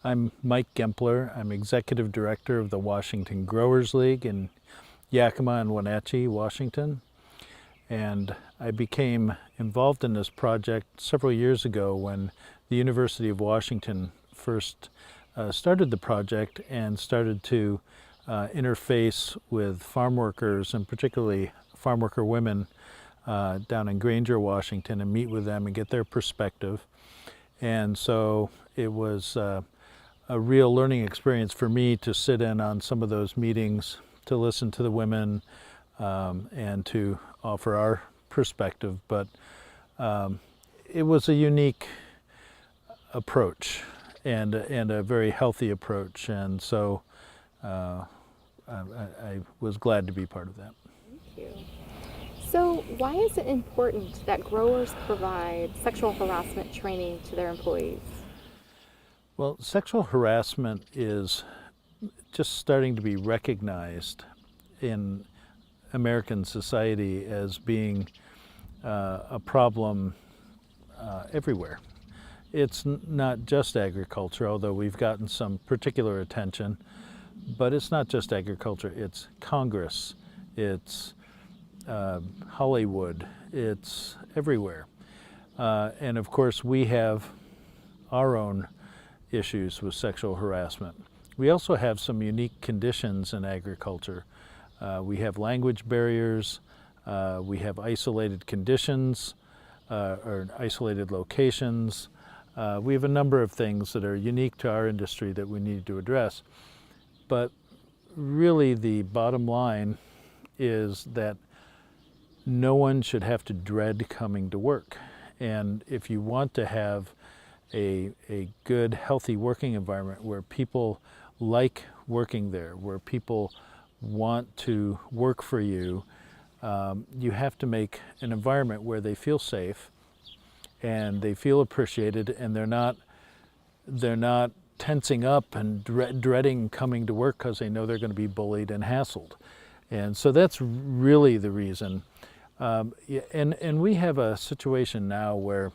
I'm Mike Gempler. I'm Executive Director of the Washington Growers League in Yakima and Wenatchee, Washington. And I became involved in this project several years ago when the University of Washington first started the project and started to interface with farm workers, and particularly farm worker women down in Granger, Washington, and meet with them and get their perspective. And so it was a real learning experience for me to sit in on some of those meetings, to listen to the women, and to offer our perspective. But it was a unique approach and a very healthy approach. And so I was glad to be part of that. Thank you. So why is it important that growers provide sexual harassment training to their employees? Well, sexual harassment is just starting to be recognized in American society as being a problem everywhere. It's not just agriculture, although we've gotten some particular attention, but it's not just agriculture, it's Congress, it's Hollywood, it's everywhere. And of course we have our own issues with sexual harassment. We also have some unique conditions in agriculture. We have language barriers, we have isolated conditions or isolated locations. We have a number of things that are unique to our industry that we need to address. But really the bottom line is that no one should have to dread coming to work. And if you want to have a good, healthy working environment where people like working there, where people want to work for you, you have to make an environment where they feel safe and they feel appreciated, and they're not tensing up and dreading coming to work because they know they're going to be bullied and hassled. And so that's really the reason. And we have a situation now where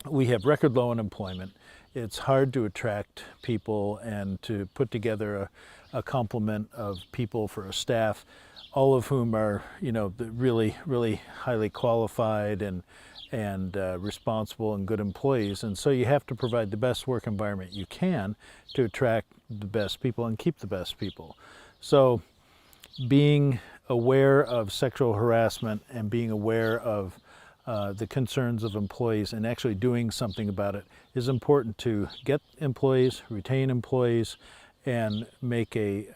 we have record low unemployment. It's hard to attract people and to put together a complement of people for a staff, all of whom are, really, really highly qualified and responsible and good employees. And so you have to provide the best work environment you can to attract the best people and keep the best people. So being aware of sexual harassment and being aware of the concerns of employees and actually doing something about it is important to get employees, retain employees, and make a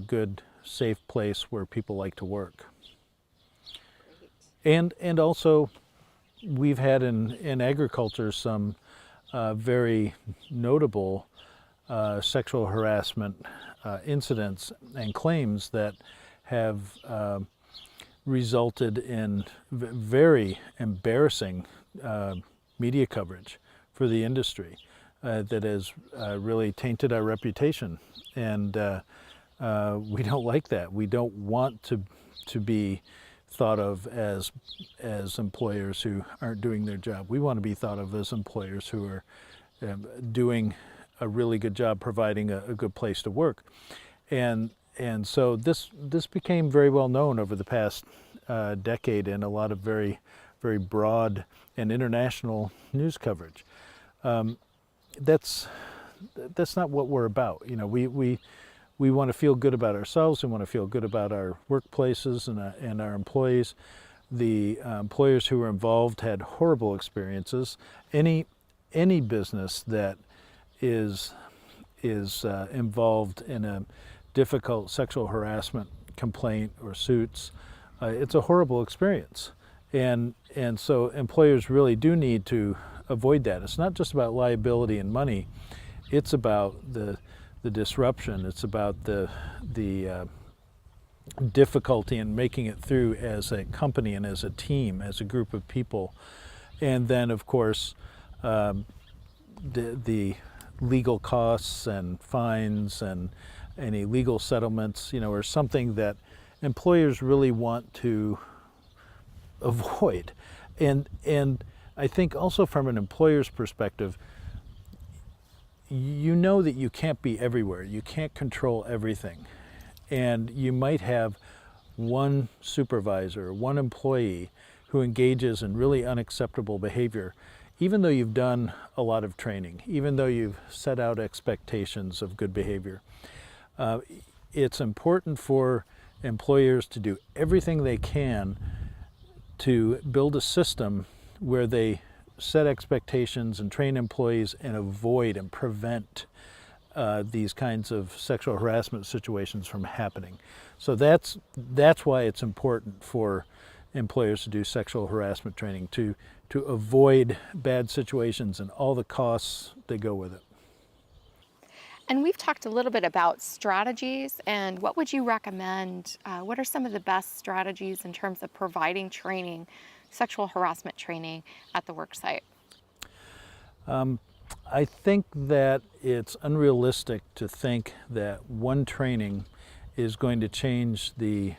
good, safe place where people like to work. And also, we've had in agriculture some very notable sexual harassment incidents and claims that have resulted in very embarrassing media coverage for the industry that has really tainted our reputation. And we don't like that. We don't want to be thought of as employers who aren't doing their job. We want to be thought of as employers who are doing a really good job providing a good place to work. And so this became very well known over the past decade in a lot of very, very broad and international news coverage. That's not what we're about. We want to feel good about ourselves. We want to feel good about our workplaces and our employees. The employers who were involved had horrible experiences. Any business that is involved in a difficult sexual harassment complaint or suits, it's a horrible experience. And so employers really do need to avoid that. It's not just about liability and money. It's about the disruption. It's about the difficulty in making it through as a company and as a team, as a group of people. And then, of course, the legal costs and fines and any legal settlements, are something that employers really want to avoid. And I think also from an employer's perspective, you know that you can't be everywhere. You can't control everything. And you might have one supervisor, one employee who engages in really unacceptable behavior, even though you've done a lot of training, even though you've set out expectations of good behavior. It's important for employers to do everything they can to build a system where they set expectations and train employees and avoid and prevent these kinds of sexual harassment situations from happening. So that's why it's important for employers to do sexual harassment training, to avoid bad situations and all the costs that go with it. And we've talked a little bit about strategies, and what would you recommend? What are some of the best strategies in terms of providing training, sexual harassment training at the work site? I think that it's unrealistic to think that one training is going to change the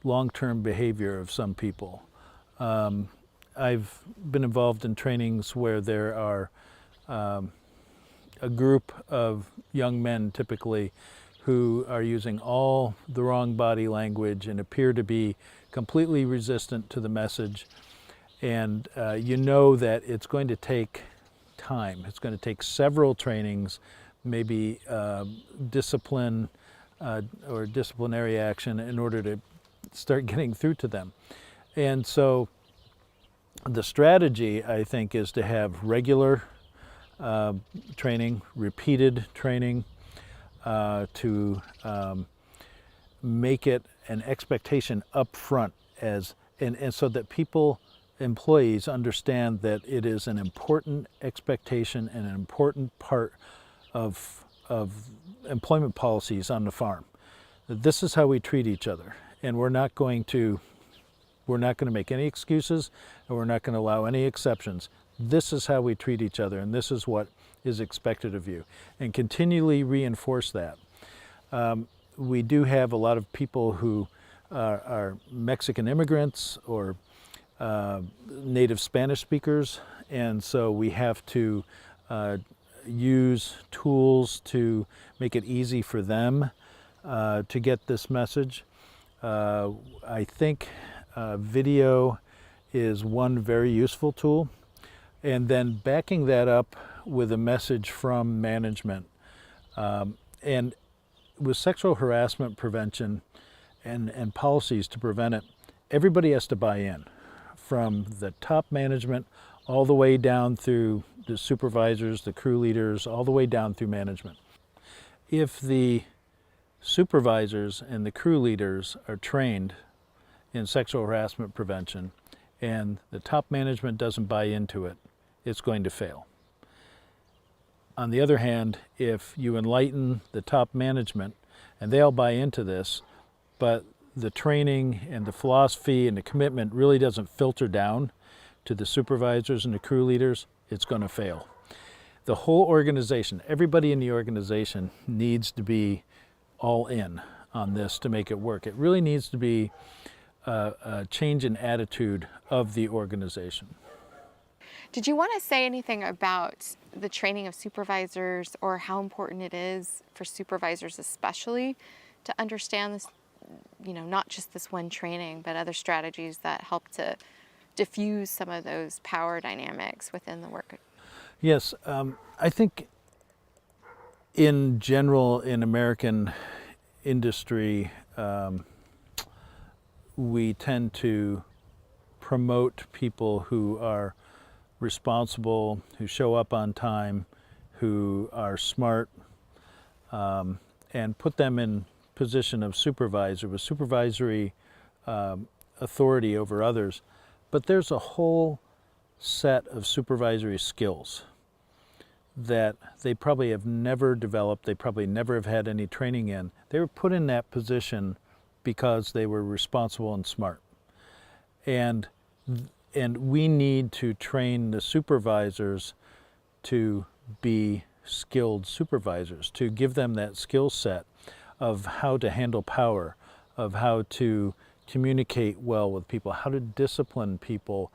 long-term behavior of some people. I've been involved in trainings where there are a group of young men typically who are using all the wrong body language and appear to be completely resistant to the message. And you know that it's going to take time. It's going to take several trainings, maybe discipline or disciplinary action in order to start getting through to them. And so the strategy, I think, is to have regular training, repeated training, to make it an expectation up front and so that employees understand that it is an important expectation and an important part of employment policies on the farm. This is how we treat each other, and we're not going to make any excuses, and we're not going to allow any exceptions. This is how we treat each other, and this is what is expected of you, and continually reinforce that. We do have a lot of people who are Mexican immigrants or native Spanish speakers, and so we have to use tools to make it easy for them to get this message. I think video is one very useful tool, and then backing that up with a message from management. And with sexual harassment prevention and policies to prevent it, everybody has to buy in, from the top management all the way down through the supervisors, the crew leaders, all the way down through management. If the supervisors and the crew leaders are trained in sexual harassment prevention and the top management doesn't buy into it, it's going to fail. On the other hand, if you enlighten the top management and they all buy into this, but the training and the philosophy and the commitment really doesn't filter down to the supervisors and the crew leaders, it's going to fail. The whole organization, everybody in the organization needs to be all in on this to make it work. It really needs to be a change in attitude of the organization. Did you want to say anything about the training of supervisors, or how important it is for supervisors especially to understand this, not just this one training, but other strategies that help to diffuse some of those power dynamics within the work? Yes, I think in general in American industry, we tend to promote people who are responsible, who show up on time, who are smart, and put them in position of supervisor with supervisory authority over others. But there's a whole set of supervisory skills that they probably have never developed, they probably never have had any training in. They were put in that position because they were responsible and smart. And we need to train the supervisors to be skilled supervisors, to give them that skill set of how to handle power, of how to communicate well with people, how to discipline people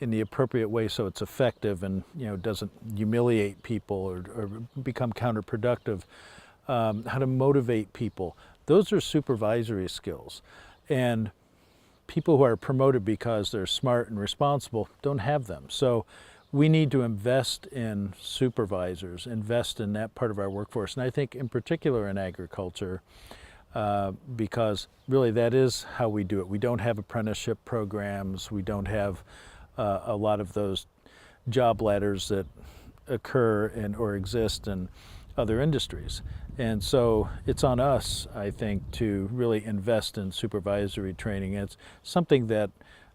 in the appropriate way so it's effective and doesn't humiliate people or become counterproductive. How to motivate people. Those are supervisory skills. And people who are promoted because they're smart and responsible don't have them. So we need to invest in supervisors, invest in that part of our workforce. And I think in particular in agriculture, because really that is how we do it. We don't have apprenticeship programs. We don't have a lot of those job ladders that occur or exist in other industries. And so it's on us, I think, to really invest in supervisory training. It's something that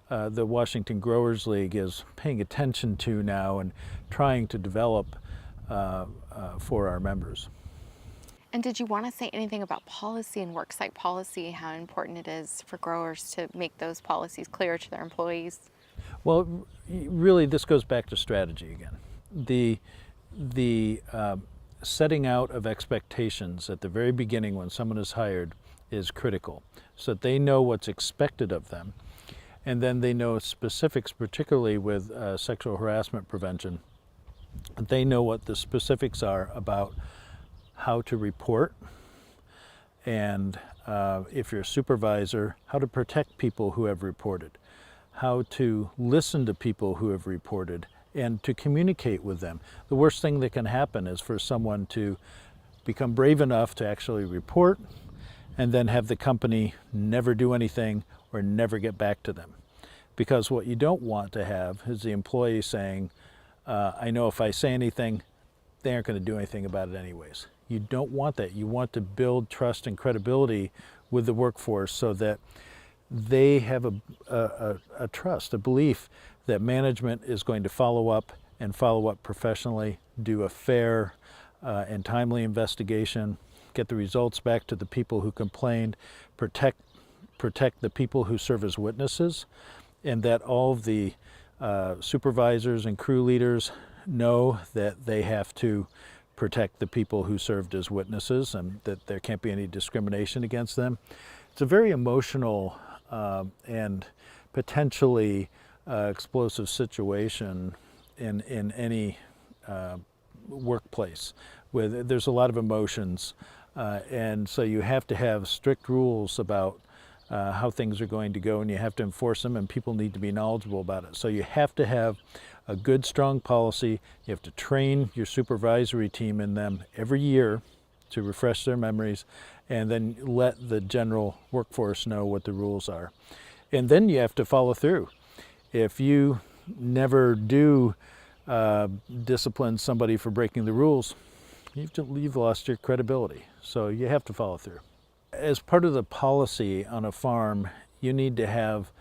the Washington Growers League is paying attention to now and trying to develop for our members. And did you want to say anything about policy and worksite policy, how important it is for growers to make those policies clear to their employees? Well, really, this goes back to strategy again. The setting out of expectations at the very beginning when someone is hired is critical, so that they know what's expected of them, and then they know specifics, particularly with sexual harassment prevention. They know what the specifics are about how to report, and if you're a supervisor, how to protect people who have reported, how to listen to people who have reported, and to communicate with them. The worst thing that can happen is for someone to become brave enough to actually report and then have the company never do anything or never get back to them. Because what you don't want to have is the employee saying, I know if I say anything, they aren't going to do anything about it anyways. You don't want that. You want to build trust and credibility with the workforce so that they have a trust, a belief that management is going to follow up professionally, do a fair and timely investigation, get the results back to the people who complained, protect the people who serve as witnesses, and that all of the supervisors and crew leaders know that they have to protect the people who served as witnesses and that there can't be any discrimination against them. It's a very emotional and potentially explosive situation in any workplace where there's a lot of emotions, and so you have to have strict rules about how things are going to go, and you have to enforce them, and people need to be knowledgeable about it. So you have to have a good, strong policy. You have to train your supervisory team in them every year to refresh their memories, and then let the general workforce know what the rules are. And then you have to follow through. If you never do discipline somebody for breaking the rules, you've lost your credibility. So you have to follow through. As part of the policy on a farm, you need to have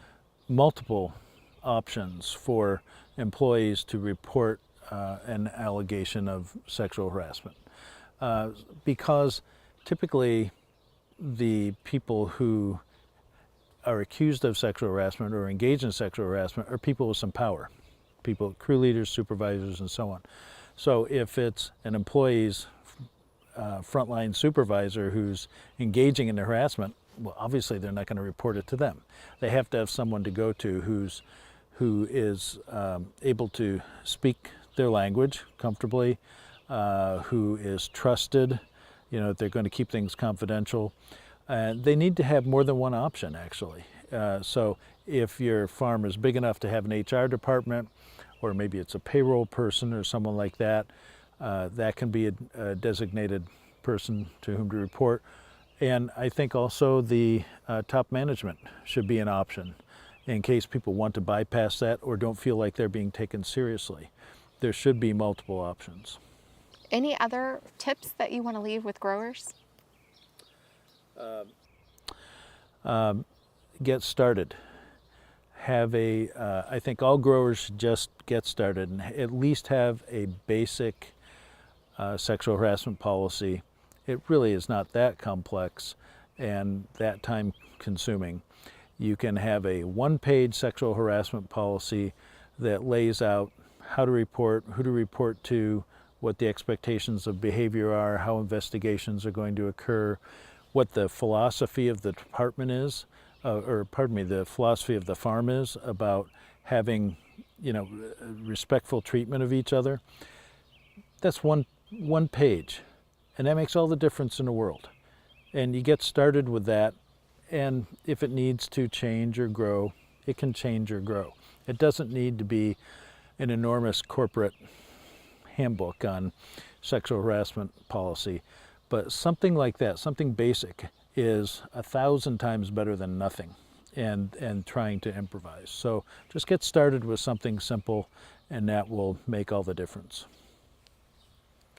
multiple options for employees to report an allegation of sexual harassment. Because typically the people who are accused of sexual harassment or engaged in sexual harassment are people with some power, people, crew leaders, supervisors, and so on. So if it's an employee's frontline supervisor who's engaging in the harassment, well, obviously they're not going to report it to them. They have to have someone to go to who is able to speak their language comfortably, who is trusted, they're going to keep things confidential. They need to have more than one option, actually. So if your farm is big enough to have an HR department, or maybe it's a payroll person or someone like that, that can be a designated person to whom to report. And I think also the top management should be an option in case people want to bypass that or don't feel like they're being taken seriously. There should be multiple options. Any other tips that you want to leave with growers? Get started. I think all growers should just get started and at least have a basic sexual harassment policy. It really is not that complex and that time consuming. You can have a one-page sexual harassment policy that lays out how to report, who to report to, what the expectations of behavior are, how investigations are going to occur, what the philosophy of the department is, the philosophy of the farm is about having, respectful treatment of each other. That's one page, and that makes all the difference in the world. And you get started with that, and if it needs to change or grow, it can change or grow. It doesn't need to be an enormous corporate handbook on sexual harassment policy, but something like that, something basic, is 1,000 times better than nothing, and trying to improvise. So just get started with something simple, and that will make all the difference.